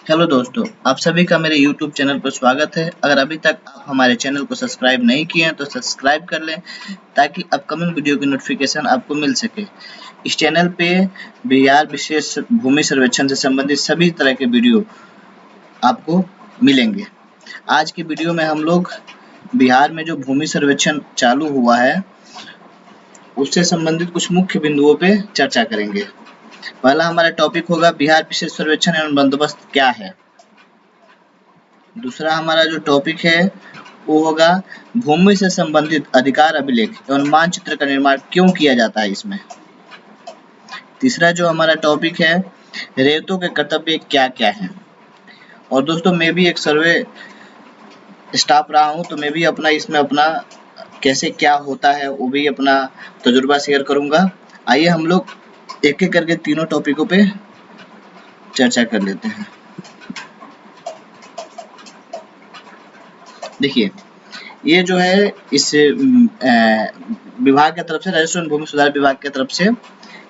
Hello दोस्तों, आप सभी का मेरे YouTube चैनल पर स्वागत है। अगर अभी तक आप हमारे चैनल को सब्सक्राइब नहीं किए हैं तो सब्सक्राइब कर लें ताकि अपकमिंग वीडियो की नोटिफिकेशन आपको मिल सके। इस चैनल पे बिहार विशेष भूमि सर्वेक्षण से संबंधित सभी तरह के वीडियो आपको मिलेंगे। आज की वीडियो में हम लोग बिहार में जो भूमि सर्वेक्षण चालू हुआ है उससे संबंधित कुछ मुख्य बिंदुओं पे चर्चा करेंगे। पहला हमारा टॉपिक होगा बिहार विशेष सर्वेक्षण एवं बंदोबस्त क्या है। दूसरा हमारा जो टॉपिक है वो होगा भूमि से संबंधित अधिकार अभिलेख एवं मानचित्र का निर्माण क्यों किया जाता है इसमें। तीसरा जो हमारा टॉपिक है रेतों के कर्तव्य क्या क्या हैं। और दोस्तों मैं भी एक सर्वे स्टाफ रहा हूँ तो मैं भी अपना कैसे क्या होता है वो भी अपना तजुर्बा शेयर करूंगा। आइए हम लोग एक एक करके तीनों टॉपिकों पे चर्चा कर लेते हैं। देखिए ये जो है इस विभाग की तरफ से राजस्व एवं भूमि सुधार विभाग की तरफ से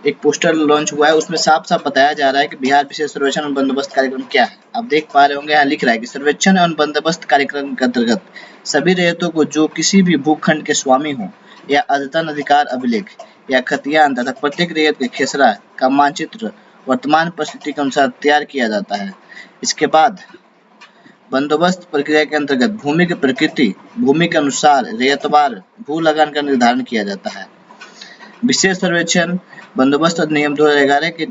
एक पोस्टर लॉन्च हुआ है। उसमें साफ साफ बताया जा रहा है कि बिहार विशेष सर्वेक्षण एवं बंदोबस्त कार्यक्रम क्या है। आप देख पा रहे होंगे यहाँ लिख रहा है कि सर्वेक्षण एवं बंदोबस्त कार्यक्रम के अंतर्गत सभी रेतों को जो किसी भी भूखंड के स्वामी हो या अद्यतन अधिकार अभिलेख या खतियान तथा प्रत्येक रेत के खेसरा का मानचित्र वर्तमान परिस्थिति के अनुसार तैयार किया जाता है। इसके बाद बंदोबस्त प्रक्रिया के अंतर्गत भूमि की प्रकृति, भूमि के अनुसार रेतवार भू लगान का निर्धारण किया जाता है। विशेष सर्वेक्षण बंदोबस्त अधिनियम 2011 के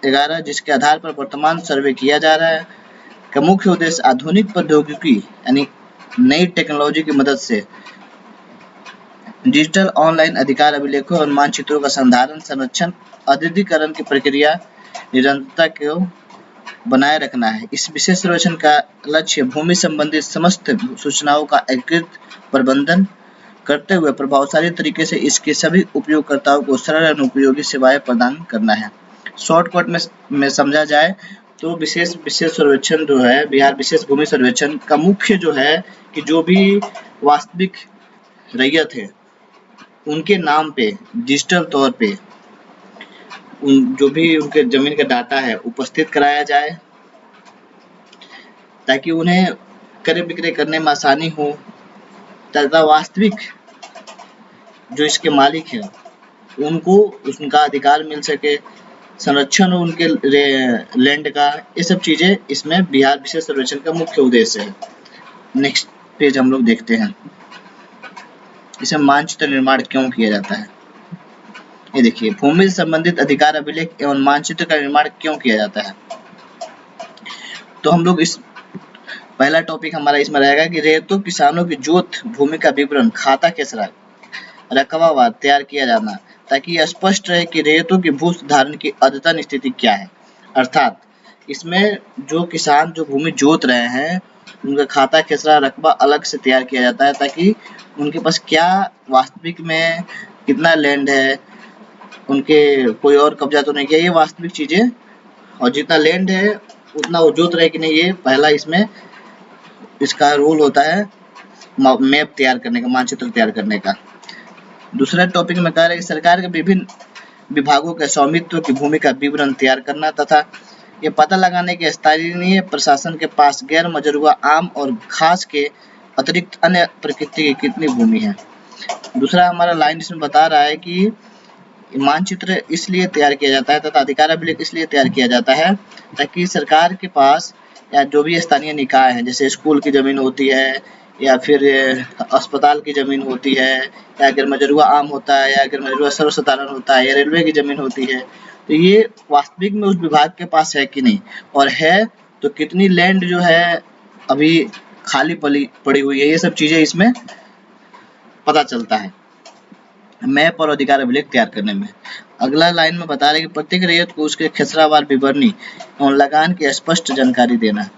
11 जिसके आधार पर वर्तमान सर्वे किया जा रहा है का मुख्य उद्देश्य आधुनिक प्रौद्योगिकी यानी नई टेक्नोलॉजी की मदद से डिजिटल ऑनलाइन अधिकार अभिलेखों और मानचित्रों का संधारण, संरक्षण, अद्यतीकरण की प्रक्रिया निरंतरता को बनाए रखना है। इस विशेष सर्वेक्षण का लक्ष्य भूमि संबंधित समस्त सूचनाओं का एकीकृत प्रबंधन करते हुए प्रभावशाली तरीके से इसके सभी उपयोगकर्ताओं को सरल और उपयोगी सेवाएं प्रदान करना है। शॉर्टकट में समझा जाए तो विशेष सर्वेक्षण जो है बिहार विशेष भूमि सर्वेक्षण का मुख्य जो है कि जो भी वास्तविक रैयत है उनके नाम पे डिजिटल तौर पे जो भी उनके जमीन का डाटा है उपस्थित कराया जाए ताकि उन्हें क्रय विक्रय करने में आसानी हो तथा वास्तविक जो इसके मालिक हैं उनको उनका अधिकार मिल सके, संरक्षण हो उनके लैंड का, ये सब चीजें इसमें बिहार विशेष सर्वेक्षण का मुख्य उद्देश्य है। नेक्स्ट पेज हम लोग देखते हैं इसमें मानचित्र निर्माण क्यों किया जाता है। ये देखिए भूमि से संबंधित अधिकार अभिलेख एवं मानचित्र का निर्माण क्यों किया जाता है। तो हम लोग इस पहला टॉपिक हमारा इसमें रहेगा कि रेतों किसानों की जोत भूमि का विवरण खाता खेसरा रकबावार तैयार किया जाना ताकि यह स्पष्ट रहे कि रेतों की भू धारण की अद्यतन स्थिति क्या है। अर्थात इसमें जो किसान जो भूमि जोत रहे हैं उनका खाता खेसरा रकबा अलग से तैयार किया जाता है ताकि उनके पास क्या वास्तविक में कितना लैंड है, उनके कोई और कब्जा तो नहीं किया, ये वास्तविक चीजें और जितना लैंड है उतना वो जोत रहे कि नहीं, ये पहला इसमें इसका रोल होता है मैप तैयार करने का, मानचित्र तैयार करने का। दूसरा टॉपिक में कह रहे हैं कि सरकार के विभिन्न विभागों के स्वामित्व की भूमि का विवरण तैयार करना तथा ये पता लगाने के स्थानीय प्रशासन के पास गैर मजरूआ आम और घास के अतिरिक्त अन्य प्रकृति की कितनी भूमि है। दूसरा हमारा लाइन इसमें बता रहा है कि मानचित्र इसलिए तैयार किया जाता है तथा अधिकार अभिलेख इसलिए तैयार किया जाता है ताकि सरकार के पास या जो भी स्थानीय निकाय है जैसे स्कूल की जमीन होती है या फिर अस्पताल की जमीन होती है या अगर मजरूआ आम होता है या अगर मजरूआ सर्वसाधारण होता है या रेलवे की जमीन होती है तो ये वास्तविक में उस विभाग के पास है कि नहीं, और है तो कितनी लैंड जो है अभी खाली पड़ी हुई है, ये सब चीजें इसमें पता चलता है मैप और अधिकार अभिलेख तैयार करने में। अगला लाइन में बता रहे कि प्रत्येक रैयत को उसके खेसरावार विवरणी और लगान की स्पष्ट जानकारी देना।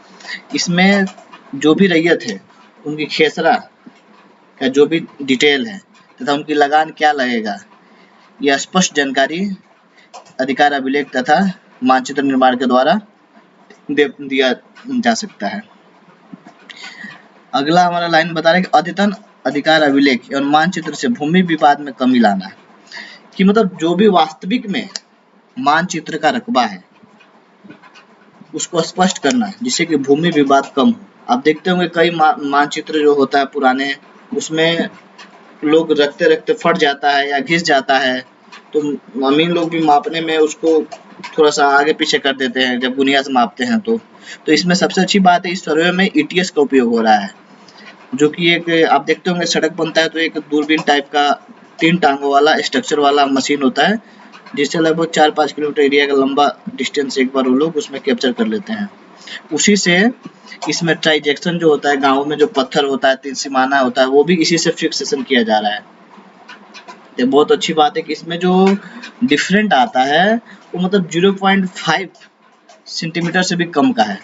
इसमें जो भी रैयत है उनकी खेसरा का जो भी डिटेल है तथा उनकी लगान क्या लगेगा यह स्पष्ट जानकारी अधिकार अभिलेख तथा मानचित्र निर्माण के द्वारा दिया जा सकता है। अगला हमारा लाइन बता रहा है कि अद्यतन अधिकार अभिलेख और मानचित्र से भूमि विवाद में कमी लाना, कि मतलब जो भी वास्तविक में मानचित्र का रकबा है उसको स्पष्ट करना, जिससे कि भूमि विवाद कम हो। आप देखते होंगे कई मानचित्र जो होता है पुराने, उसमें लोग रखते-रखते फट जाता है या घिस जाता है, तो अमीन लोग भी मापने में उसको थोड़ा-सा आगे-पीछे कर देते हैं जब गुनिया से मापते हैं तो। तो इसमें सबसे अच्छी बात है, इस सर्वे में ईटीएस का उपयोग हो रहा है, जो कि एक आप देखते होंगे सड़क बनता है तो एक दूरबीन टाइप का 3 टाँगों वाला स्ट्रक्चर वाला मशीन होता है, जिससे लगभग 4-5 किलोमीटर एरिया का लंबा डिस्टेंस एक बार वो लोग उसमें कैप्चर कर लेते हैं। उसी से इसमें ट्रांजैक्शन जो होता है, गाँव में जो पत्थर होता है, 3 सीमाना होता है, वो भी इसी से फिक्सेशन किया जा रहा है। ये बहुत अच्छी बात है कि इसमें जो डिफरेंट आता है वो मतलब 0.5 सेंटीमीटर से भी कम का है।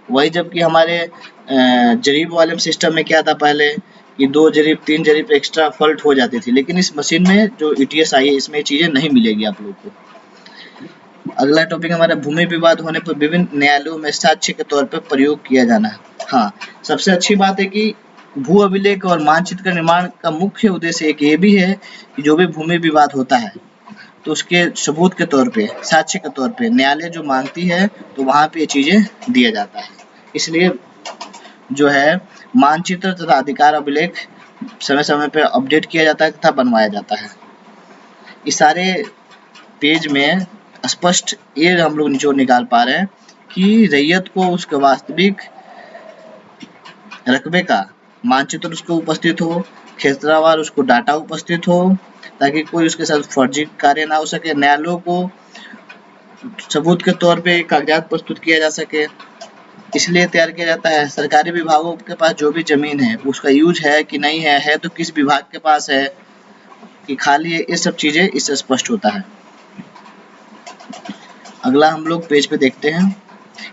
वही जबकि हमारे जरीब वाले सिस्टम में क्या था पहले कि 2 जरीब 3 जरीब एक्स्ट्रा फॉल्ट हो जाती थी, लेकिन इस मशीन में जो ईटीएस आई है इसमें ये चीज़ें नहीं मिलेगी आप लोग को। अगला टॉपिक हमारा भूमि विवाद होने पर विभिन्न न्यायालयों में साक्ष्य के तौर पर प्रयोग किया जाना है। हाँ, सबसे अच्छी बात है कि भू अभिलेख और मानचित्र का निर्माण का मुख्य उद्देश्य एक ये भी है कि जो भी भूमि विवाद होता है तो उसके सबूत के तौर पे, साक्ष्य के तौर पे न्यायालय जो मांगती है तो वहाँ पे ये चीज़ें दिया जाता है। इसलिए जो है मानचित्र तथा अधिकार अभिलेख समय-समय पे अपडेट किया जाता है तथा बनवाया जाता है। इस सारे पेज में स्पष्ट ये हम लोग निचोड़ निकाल पा रहे हैं कि रैयत को उसके वास्तविक रकबे का मानचित्र उसको उपस्थित हो, क्षेत्रवार उसको डाटा उपस्थित हो, ताकि कोई उसके साथ फर्जी कार्य ना हो सके। न्यायालयों को सबूत के तौर पे कागजात प्रस्तुत किया जा सके, इसलिए तैयार किया जाता है। सरकारी विभागों के पास जो भी जमीन है उसका यूज है कि नहीं है तो किस विभाग के पास है कि खाली है, ये सब चीजें इससे स्पष्ट होता है। अगला हम लोग पेज पे देखते हैं,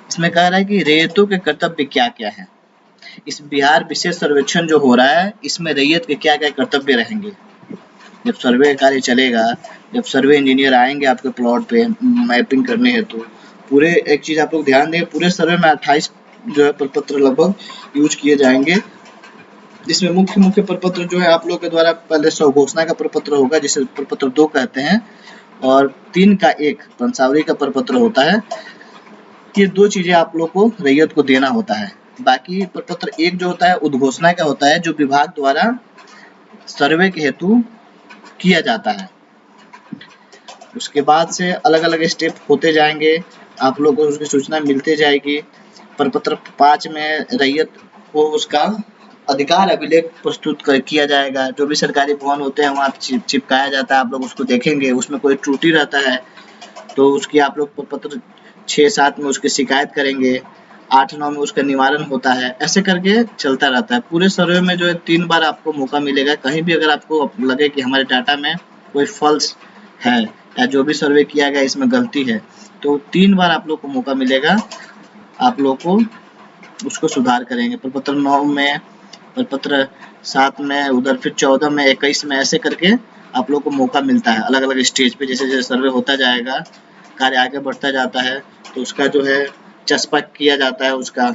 इसमें कह रहा है कि रैयतों के कर्तव्य क्या क्या है। इस बिहार विशेष सर्वेक्षण जो हो रहा है इसमें रैयत के क्या क्या कर्तव्य रहेंगे। जब सर्वे कार्य चलेगा, जब सर्वे इंजीनियर आएंगे आपके प्लॉट पे मैपिंग करने हेतु, तो पूरे एक चीज आप लोग ध्यान दें, पूरे सर्वे में 28 जो है प्रपत्र लगभग यूज किए जाएंगे। इसमें मुख्य प्रपत्र जो है आप लोग के द्वारा पहले स्वघोषणा का प्रपत्र होगा, जिसे प्रपत्र 2 कहते हैं, और 3 का 1 वंशावली का प्रपत्र होता है। ये 2 चीजें आप लोग को रैयत को देना होता है। बाकी प्रपत्र 1 जो होता है उद्घोषणा का होता है, जो विभाग द्वारा सर्वे के हेतु किया जाता है। उसके बाद से अलग-अलग स्टेप होते जाएंगे, आप लोग को उसकी सूचना मिलते जाएगी। प्रपत्र 5 में रैयत को उसका अधिकार अभिलेख प्रस्तुत किया जाएगा, जो भी सरकारी भवन होते हैं वहाँ चिपकाया जाता है, आप लोग उसको देखेंगे, उसमें कोई त्रुटि रहता है तो उसकी आप लोग प्रपत्र 6-7 में उसकी शिकायत करेंगे, 8-9 में उसका निवारण होता है, ऐसे करके चलता रहता है। पूरे सर्वे में जो है 3 बार आपको मौका मिलेगा, कहीं भी अगर आपको लगे कि हमारे डाटा में कोई फॉल्स है या जो भी सर्वे किया गया इसमें गलती है, तो 3 बार आप लोग को मौका मिलेगा, आप लोग को उसको सुधार करेंगे। प्रपत्र 9 में, प्रपत्र 7 में, उधर फिर 14 में, 21 में, ऐसे करके आप लोग को मौका मिलता है अलग-अलग स्टेज पे। जैसे-जैसे सर्वे होता जाएगा, कार्य आगे बढ़ता जाता है, तो उसका जो है चस्पा किया जाता है, उसका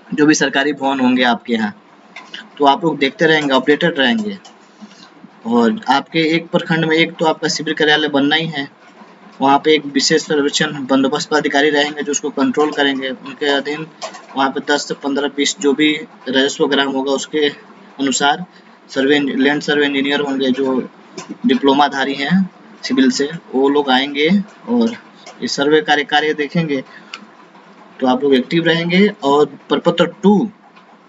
जो भी सरकारी भवन होंगे आपके यहाँ, तो आप लोग देखते रहेंगे, अपडेटेड रहेंगे। और आपके एक प्रखंड में एक तो आपका शिविर कार्यालय बनना ही है, वहाँ पे एक विशेष सर्वेक्षण बंदोबस्त पदाधिकारी रहेंगे जो उसको कंट्रोल करेंगे। उनके अधीन वहाँ पे 10 से 15-20 जो भी राजस्व ग्राम होगा उसके अनुसार लैंड सर्वे इंजीनियर होंगे, जो डिप्लोमाधारी हैं सिविल से, वो लोग आएंगे और इस सर्वे कार्य देखेंगे, तो आप लोग एक्टिव रहेंगे। और प्रपत्र 2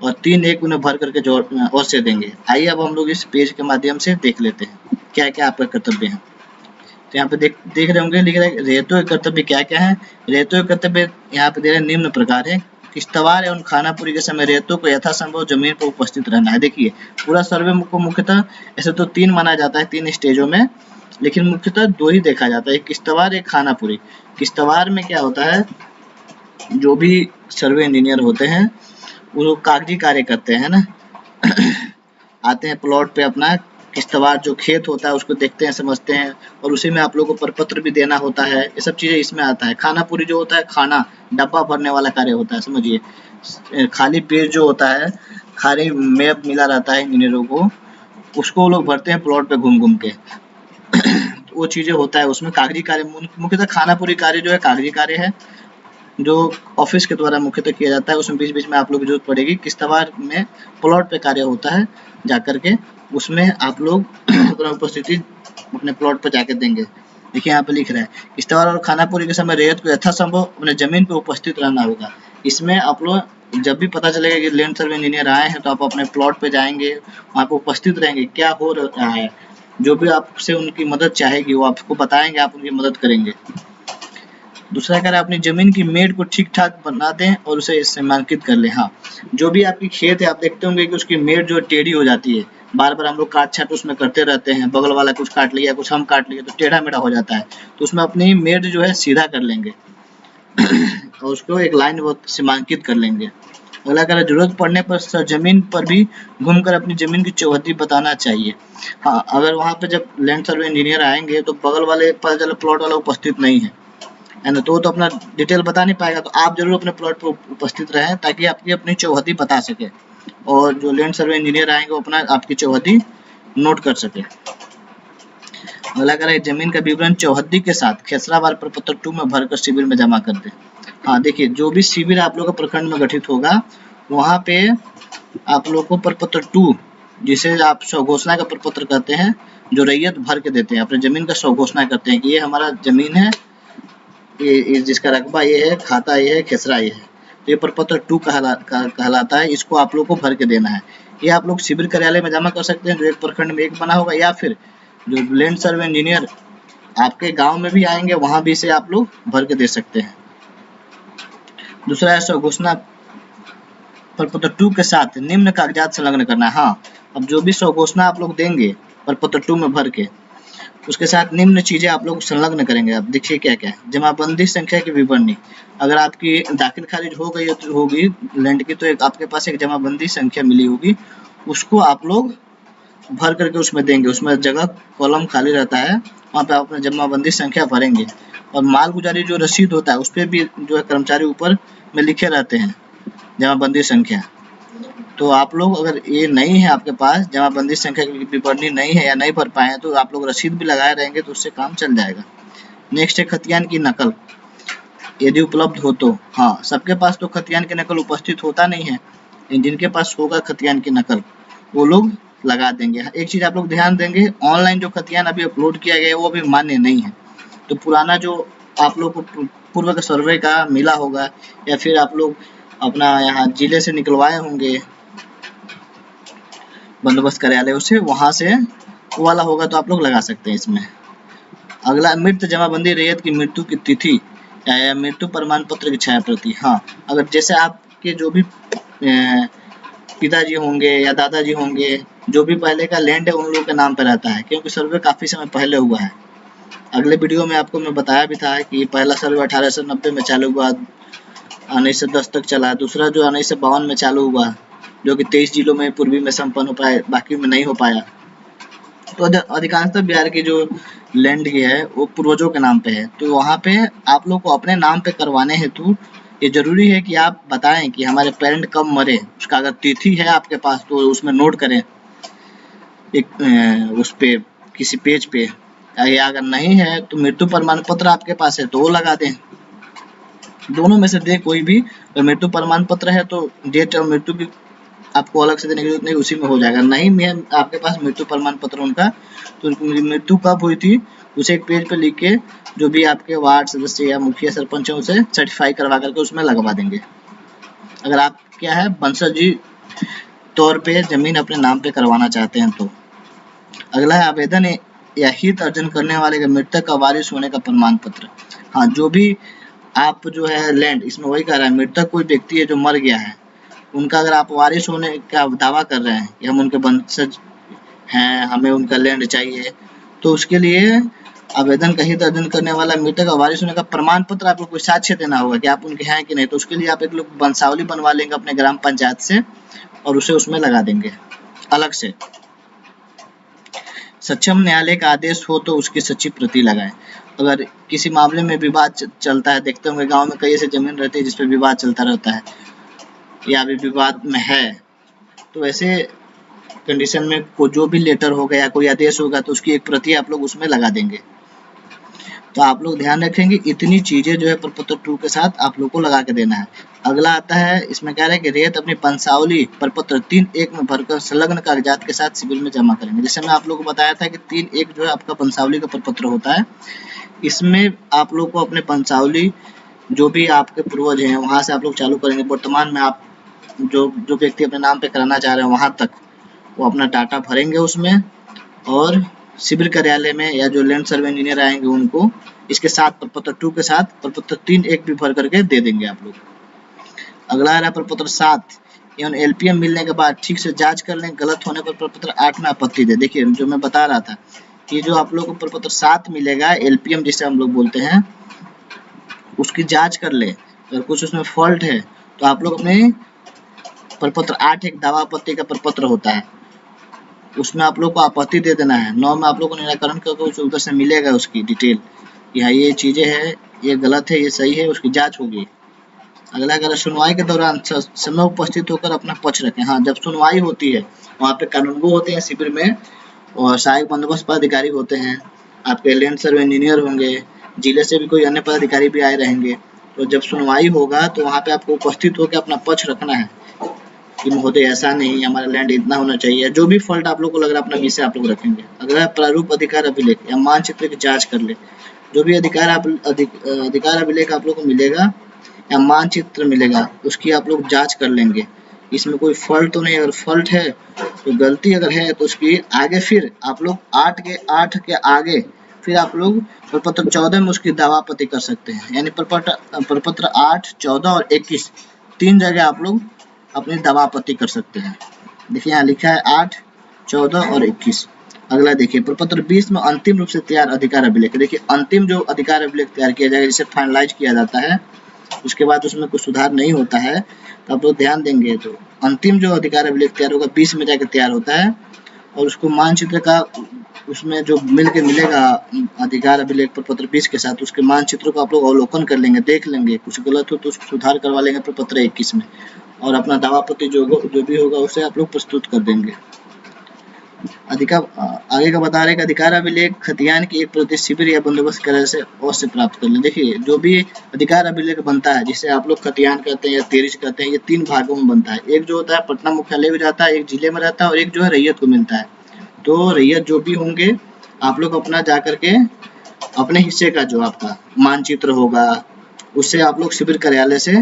और 3-1 उन्हें भर करके जोड़ अवश्य देंगे। आइए अब हम लोग इस पेज के माध्यम से देख लेते हैं क्या क्या आपका कर्तव्य है। तो यहाँ पे देख रहे होंगे, लिख रहा है रैयतों के कर्तव्य क्या क्या है। रैयतों के कर्तव्य यहाँ पे दे रहे निम्न प्रकार है। किश्तवार एवं खानापुरी के समय रैयतों को यथासंभव जमीन पर उपस्थित रहना है। देखिए पूरा सर्वे को मुख्यतः ऐसे तो 3 माना जाता है 3 स्टेजों में, लेकिन मुख्यतः 2 ही देखा जाता है, एक किश्तवार एक खानापुरी। किश्तवार में क्या होता है, जो भी सर्वे इंजीनियर होते हैं वो कागजी कार्य करते हैं ना आते हैं प्लॉट पे, अपना किश्तवार जो खेत होता है उसको देखते हैं, समझते हैं, और उसी में आप लोगों को प्रपत्र भी देना होता है। ये सब चीजें इसमें आता है। खानापुरी जो होता है, खाना डब्बा भरने वाला कार्य होता है, समझिए खाली पेज जो होता है, खाली मैप मिला रहता है इंजीनियरों को, उसको लोग भरते हैं प्लॉट पे घूम घूम के वो चीजें होता है उसमें। कागजी कार्य मुख्यतः खानापुरी कार्य जो है कागजी कार्य है, जो ऑफिस के द्वारा मुख्यतः किया जाता है, उसमें बीच बीच में आप लोग की जरूरत पड़ेगी। किश्तवाड़ में प्लॉट पे कार्य होता है, जाकर के उसमें आप लोग अपना उपस्थिति अपने प्लॉट पर जाकर देंगे। देखिए यहाँ पे लिख रहा है, किश्तवाड़ और खानापुरी के समय रैयत को यथासंभव अपने जमीन पे उपस्थित रहना होगा। इसमें आप लोग जब भी पता चलेगा कि लैंड सर्वे इंजीनियर आए हैं, तो आप अपने प्लॉट पे जाएंगे, वहाँ पे उपस्थित रहेंगे, क्या हो रहा है, जो भी आपसे उनकी मदद चाहेगी वो आपको बताएंगे, आप उनकी मदद करेंगे। दूसरा कह रहा है, अपनी जमीन की मेड़ को ठीक ठाक बना दें और उसे सीमांकित कर लें। हाँ, जो भी आपकी खेत है, आप देखते होंगे कि उसकी मेड़ जो टेढ़ी हो जाती है, बार बार हम लोग काट छाट उसमें करते रहते हैं, बगल वाला कुछ काट लिया, कुछ हम काट लिए, तो टेढ़ा मेढ़ा हो जाता है, तो उसमें अपनी मेड़ जो है सीधा कर लेंगे और उसको एक लाइन वो सीमांकित कर लेंगे। अगला कह रहा है, जरूरत पड़ने पर सरजमीन पर भी घूमकर अपनी जमीन की चौहद्दी बताना चाहिए। हाँ, अगर वहाँ पे जब लैंड सर्वे इंजीनियर आएंगे तो बगल वाले पता चला प्लॉट वाला उपस्थित नहीं है ना, तो वो तो अपना डिटेल बता नहीं पाएगा, तो आप जरूर अपने प्लॉट पर उपस्थित रहें ताकि आपकी अपनी चौहद्दी बता सके और जो लैंड सर्वे इंजीनियर आएंगे वो अपना आपकी चौहद्दी नोट कर सके। अगला कह रहा है, जमीन का विवरण चौहद्दी के साथ खेसरावार प्रपत्र 2 में भरकर शिविर में जमा कर दें। हाँ, देखिए जो भी शिविर आप लोग का प्रखंड में गठित होगा, वहाँ पे आप लोग को प्रपत्र 2, जिसे आप स्वघोषणा का प्रपत्र कहते हैं, जो रैयत भर के देते हैं, अपने जमीन का स्वघोषणा करते हैं कि ये हमारा जमीन है, ये जिसका रकबा ये है, खाता ये है, खेसरा ये है, तो ये प्रपत्र 2 कहलाता है। इसको आप लोग को भर के देना है। ये आप लोग शिविर कार्यालय में जमा कर सकते हैं, जो एक प्रखंड में एक बना होगा, या फिर जो लैंड सर्वे इंजीनियर आपके गांव में भी आएंगे, वहां भी इसे आप लोग भर के दे सकते हैं। दूसरा है, स्वघोषणा प्रपत्र 2 के साथ निम्न कागजात संलग्न करना है। हाँ, अब जो भी स्वघोषणा आप लोग देंगे प्रपत्र 2 में भर के, उसके साथ निम्न चीजें आप लोग संलग्न करेंगे। अब देखिए क्या क्या है, जमाबंदी संख्या की विवरणी। अगर आपकी दाखिल खारिज हो गई होगी लैंड की, तो एक आपके पास एक जमाबंदी संख्या मिली होगी, उसको आप लोग भर करके उसमें देंगे। उसमें जगह कॉलम खाली रहता है, वहाँ पे आप अपना जमाबंदी संख्या भरेंगे। और मालगुजारी जो रसीद होता है, उस पर भी जो है कर्मचारी ऊपर में लिखे रहते हैं जमाबंदी संख्या। तो आप लोग अगर ये नहीं है आपके पास, जमाबंदी संख्या की विवरणी नहीं है या नहीं भर पाए हैं, तो आप लोग रसीद भी लगाए रहेंगे तो उससे काम चल जाएगा। नेक्स्ट है खतियान की नकल, यदि उपलब्ध हो तो। हाँ, सबके पास तो खतियान की नकल उपस्थित होता नहीं है, जिनके पास होगा खतियान की नकल वो लोग लगा देंगे। एक चीज आप लोग ध्यान देंगे, ऑनलाइन जो खतियान अभी अपलोड किया गया है वो अभी मान्य नहीं है, तो पुराना जो आप लोग को पूर्व का सर्वे का मिला होगा, या फिर आप लोग अपना यहाँ जिले से निकलवाए होंगे बंदोबस्त कार्यालय से, वहां से वो वाला होगा तो आप लोग लगा सकते हैं इसमें। अगला, मृत जमाबंदी रैयत की मृत्यु की तिथि या मृत्यु प्रमाण पत्र की छाया प्रति। हाँ, अगर जैसे आपके जो भी पिताजी होंगे या दादाजी होंगे, जो भी पहले का लैंड है उन लोगों के नाम पे रहता है, क्योंकि सर्वे काफी समय पहले हुआ है। अगले वीडियो में आपको मैं बताया भी था कि पहला सर्वे 1890 में चालू हुआ, 1910 तक चला। दूसरा जो 1952 में चालू हुआ, जो कि 23 जिलों में पूर्वी में संपन्न हो पाया, बाकी में नहीं हो पाया। तो अधिकांशतः बिहार की जो लैंड की है वो पूर्वजों के नाम पे है, तो वहाँ पे आप लोग को अपने नाम पे करवाने हेतु ये जरूरी है कि आप बताएं कि हमारे पेरेंट कब मरे, उसका अगर तिथि है आपके पास तो उसमें नोट करें एक उस पे किसी पेज पे, या अगर नहीं है तो मृत्यु प्रमाण पत्र आपके पास है तो वो लगा दें। दोनों में से दे कोई भी, अगर मृत्यु प्रमाण पत्र है तो डेट और मृत्यु की आपको अलग से देने की जरूरत नहीं, उसी में हो जाएगा। नहीं है आपके पास मृत्यु प्रमाण पत्र उनका, तो मृत्यु कब हुई थी उसे एक पेज पे लिख के जो भी आपके वार्ड सदस्य या मुखिया सरपंच है उसे सर्टिफाई करवा करके उसमें लगवा देंगे, अगर आप क्या है वंशजी तौर पे जमीन अपने नाम पे करवाना चाहते हैं तो। अगला है, आवेदन या हित अर्जन करने वाले के मृतक का वारिस होने का प्रमाण पत्र। हाँ, जो भी आप जो है लैंड, इसमें वही कह रहा है, मृतक कोई व्यक्ति है जो मर गया है, उनका अगर आप वारिस होने का दावा कर रहे हैं कि हम उनके वंशज हैं, हमें उनका लैंड चाहिए, तो उसके लिए आवेदन का हित अर्जन करने वाला मृतक का वारिस होने का प्रमाण पत्र आपको कोई साक्ष्य देना होगा कि आप उनके हैं कि नहीं, तो उसके लिए आप एक लोग वंशावली बनवा लेंगे अपने ग्राम पंचायत से और उसे उसमें लगा देंगे अलग से। सक्षम न्यायालय का आदेश हो तो उसकी सच्ची प्रति लगाएं। अगर किसी मामले में विवाद चलता है, देखते होंगे गांव में कई ऐसे जमीन रहती है जिसपे विवाद चलता रहता है या अभी विवाद में है, तो ऐसे कंडीशन में जो भी लेटर होगा या कोई आदेश होगा तो उसकी एक प्रति आप लोग उसमें लगा देंगे। तो आप लोग ध्यान रखेंगे इतनी चीजें जो है प्रपत्र 2 के साथ आप लोग को लगा के देना है। अगला आता है, इसमें कह रहा है कि रेत अपनी वंशावली प्रपत्र 3.1 में भरकर संलग्न कागजात के साथ शिविर में जमा करेंगे। जैसे मैं आप लोग को बताया था कि 3.1 जो है आपका वंशावली का प्रपत्र होता है। इसमें आप लोग को अपने वंशावली जो भी आपके पूर्वज हैं वहां से आप लोग चालू करेंगे। वर्तमान में आप जो व्यक्ति अपने नाम पे कराना चाह रहे हैं वहां तक वो अपना डाटा भरेंगे उसमें, और शिविर कार्यालय में या जो लैंड सर्वे इंजीनियर आएंगे उनको इसके साथ प्रपत्र 2 के साथ प्रपत्र 3.1 भी भर करके दे देंगे आप लोग। अगला आ रहा है प्रपत्र 7, एवं एलपीएम मिलने के बाद ठीक से जांच कर लें, गलत होने पर प्रपत्र 8 में आपत्ति दे। देखिए जो मैं बता रहा था कि जो आप लोग को प्रपत्र 7 मिलेगा, एलपीएम जिसे हम लोग बोलते हैं, उसकी जांच कर ले, अगर कुछ उसमें फॉल्ट है तो आप लोग अपने प्रपत्र 8 एक दावा आपत्ति का प्रपत्र होता है, उसमें आप लोग को आपत्ति दे देना है। 9 में आप लोग को निराकरण करके उधर से मिलेगा उसकी डिटेल कि हाँ ये चीजें है, ये गलत है, ये सही है, उसकी जांच होगी। अगला अगर सुनवाई के दौरान समय उपस्थित होकर अपना पक्ष रखें। हाँ, जब सुनवाई होती है वहाँ पे कानूनगो होते हैं शिविर में, और सहायक बंदोबस्त पदाधिकारी होते हैं, आपके लैंड सर्वे इंजीनियर होंगे, जिले से भी कोई अन्य पदाधिकारी भी आए रहेंगे। तो जब सुनवाई होगा तो वहाँ पे आपको उपस्थित होकर अपना पक्ष रखना है कि महोदय ऐसा नहीं, हमारा लैंड इतना होना चाहिए। जो भी फॉल्ट आप लोग को लग रहा है अपना विषय आप लोग रखेंगे। अगला प्रारूप अधिकार अभिलेख या मानचित्र की जांच कर ले। जो भी अधिकार अभिलेख आप लोग को मिलेगा या मानचित्र मिलेगा उसकी आप लोग जांच कर लेंगे, इसमें कोई फॉल्ट तो नहीं। अगर फॉल्ट है तो गलती अगर है तो उसकी आगे फिर आप लोग 8 के आगे फिर आप लोग प्रपत्र 14 में उसकी दावा आपत्ति कर सकते हैं। यानी प्रपत्र 8, 14 और 21 तीन जगह आप लोग अपनी दावा आपत्ति कर सकते हैं। देखिए यहाँ लिखा है 8, 14 और 21। अगला देखिए प्रपत्र 20 में अंतिम रूप से तैयार अधिकार अभिलेख। देखिए अंतिम जो अधिकार अभिलेख तैयार किया जाएगा, जिसे फाइनलाइज किया जाता है, उसके बाद उसमें कुछ सुधार नहीं होता है, तो आप लोग ध्यान देंगे तो अंतिम जो अधिकार अभिलेख तैयार होगा 20 में जाकर तैयार होता है, और उसको मानचित्र का उसमें जो मिलेगा अधिकार अभिलेख प्रपत्र 20 के साथ, उसके मानचित्र को आप लोग अवलोकन कर लेंगे, देख लेंगे, कुछ गलत हो तो उसको सुधार करवा लेंगे प्रपत्र 21 में, और अपना दावा आपत्ति जो भी होगा उसे आप लोग प्रस्तुत कर देंगे। आगे का बता रहे कि अधिकार अभिलेख खतियान की एक प्रति शिविर या बंदोबस्त कार्यालय से अवश्य प्राप्त कर ले। देखिए जो भी अधिकार अभिलेख बनता है, जिसे आप लोग खतियान कहते हैं या तेरिज कहते हैं, ये 3 भागों में बनता है। एक जो होता है पटना मुख्यालय में जाता है, एक जिले में रहता है, और एक जो है रैयत को मिलता है। तो रैयत जो भी होंगे आप लोग अपना जा करके अपने हिस्से का जो आपका मानचित्र होगा उससे आप लोग शिविर कार्यालय से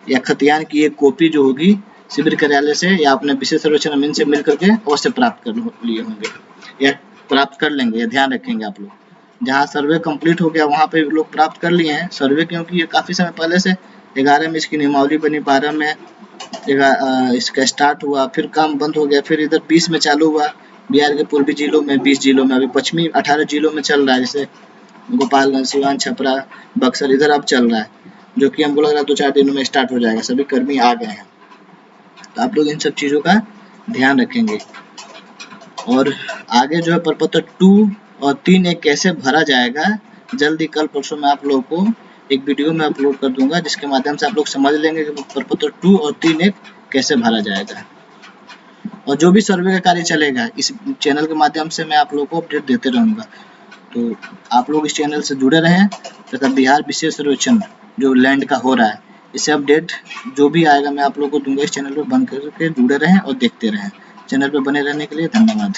या खतियान की एक कॉपी जो होगी शिविर कार्यालय से या अपने विशेष सर्वेक्षण अमीन से मिल करके अवश्य प्राप्त कर लिए होंगे या प्राप्त कर लेंगे। ध्यान रखेंगे आप लोग। जहाँ सर्वे कंप्लीट हो गया वहाँ पे लोग प्राप्त कर लिए हैं सर्वे, क्योंकि ये काफी समय पहले से 11 में इसकी नियमावली बनी, 12 में इसका स्टार्ट हुआ, फिर काम बंद हो गया, फिर इधर 20 में चालू हुआ। बिहार के पूर्वी जिलों में 20 जिलों में, अभी पश्चिमी 18 जिलों में चल रहा है, जैसे गोपालगंज, सिवान, छपरा, बक्सर, इधर अब चल रहा है, जो कि हमको लग रहा है 2-4 दिनों में स्टार्ट हो जाएगा। सभी कर्मी आ गए हैं, तो आप लोग इन सब चीजों का ध्यान रखेंगे। और आगे जो है प्रपत्र 2 और 3.1 कैसे भरा जाएगा, जल्दी कल परसों मैं आप लोगों को एक वीडियो में अपलोड कर दूंगा, जिसके माध्यम से आप लोग समझ लेंगे कि प्रपत्र 2 और 3.1 कैसे भरा जाएगा। और जो भी सर्वे का कार्य चलेगा इस चैनल के माध्यम से मैं आप लोगों को अपडेट देते रहूंगा। तो आप लोग इस चैनल से जुड़े रहें तथा बिहार विशेष सर्वेक्षण जो लैंड का हो रहा है, इससे अपडेट जो भी आएगा मैं आप लोगों को दूंगा। इस चैनल पर बन करके जुड़े रहें और देखते रहें। चैनल पर बने रहने के लिए धन्यवाद।